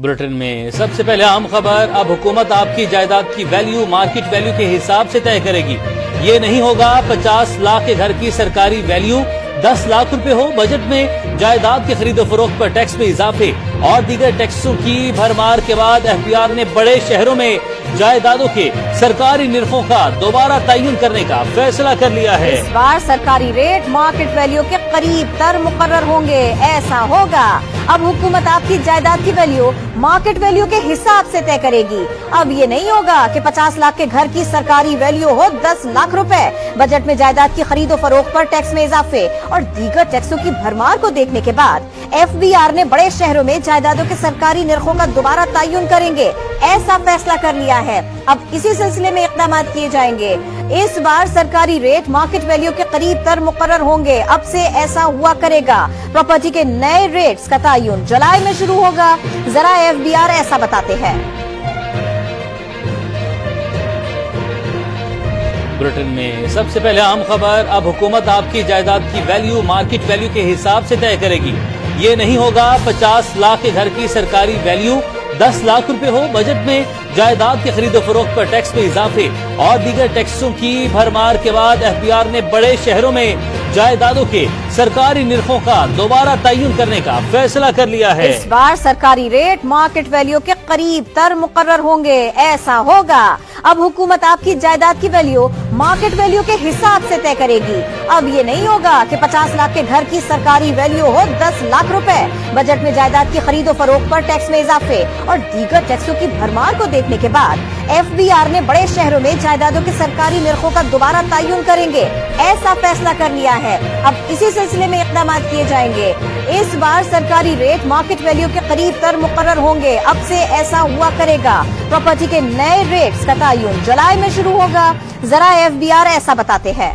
Bulletin में सबसे पहले अहम खबर। अब हुकूमत आपकी जायदाद की वैल्यू मार्केट वैल्यू के हिसाब से तय करेगी। ये नहीं होगा 50 लाख के घर की सरकारी वैल्यू 10 लाख रुपए हो। बजट में जायदाद के खरीदो फरोख्त पर टैक्स में इजाफे और दीगर टैक्सों की भरमार के बाद एफबीआर ने बड़े शहरों में जायदादों के सरकारी निरखों का दोबारा तयन करने का फैसला कर लिया है। इस बार सरकारी रेट मार्केट वैल्यू के करीब तर मुकर्रर होंगे। ऐसा होगा, अब हुकूमत आपकी जायदाद की वैल्यू मार्केट वैल्यू के हिसाब से तय करेगी। अब ये नहीं होगा कि 50 लाख के घर की सरकारी वैल्यू हो 10 लाख रुपए। बजट में जायदाद की खरीदो फरोख्त पर टैक्स में इजाफे और दीगर टैक्सों की भरमार को देखने के बाद एफबीआर ने बड़े शहरों में जायदादों के सरकारी निरखों का दोबारा तयन करेंगे, ऐसा फैसला कर लिया है। अब इसी सिलसिले में इक़दाम किए जाएंगे। इस बार सरकारी रेट मार्केट वैल्यू के करीब तर मुकर्रर होंगे। अब से ऐसा हुआ करेगा। प्रॉपर्टी के नए रेट्स का तयन जुलाई में शुरू होगा। जरा एफबीआर ऐसा बताते हैं। बुलेटिन में सबसे पहले अहम खबर। अब हुकूमत आपकी जायदाद की वैल्यू मार्केट वैल्यू के हिसाब से तय करेगी। ये नहीं होगा 50 लाख के घर की सरकारी वैल्यू 10 लाख रुपए हो। बजट में जायदाद के खरीदो फरोख्त पर टैक्स में इजाफे और दीगर टैक्सों की भरमार के बाद एफबीआर ने बड़े शहरों में जायदादों के सरकारी निरखों का दोबारा तयन करने का फैसला कर लिया है। इस बार सरकारी रेट मार्केट वैल्यू के करीब तर मुकर्रर होंगे। ऐसा होगा, अब हुकूमत आपकी जायदाद की वैल्यू मार्केट वैल्यू के हिसाब से तय करेगी। अब ये नहीं होगा कि 50 लाख के घर की सरकारी वैल्यू हो 10 लाख रुपए। बजट में जायदाद की खरीदो फरोख्त पर टैक्स में इजाफे और दीगर टैक्सों की भरमार को देखने के बाद एफबीआर ने बड़े शहरों में जायदादों के सरकारी निरखों का दोबारा तयन करेंगे, ऐसा फैसला कर लिया है। अब इसी सिलसिले में इक़दाम किए जाएंगे। इस बार सरकारी रेट मार्केट वैल्यू के करीब तर मुकर्रर होंगे। अब से ऐसा हुआ करेगा। प्रॉपर्टी के नए रेट्स का तयन जुलाई में शुरू होगा। जरा एफबीआर ऐसा बताते हैं।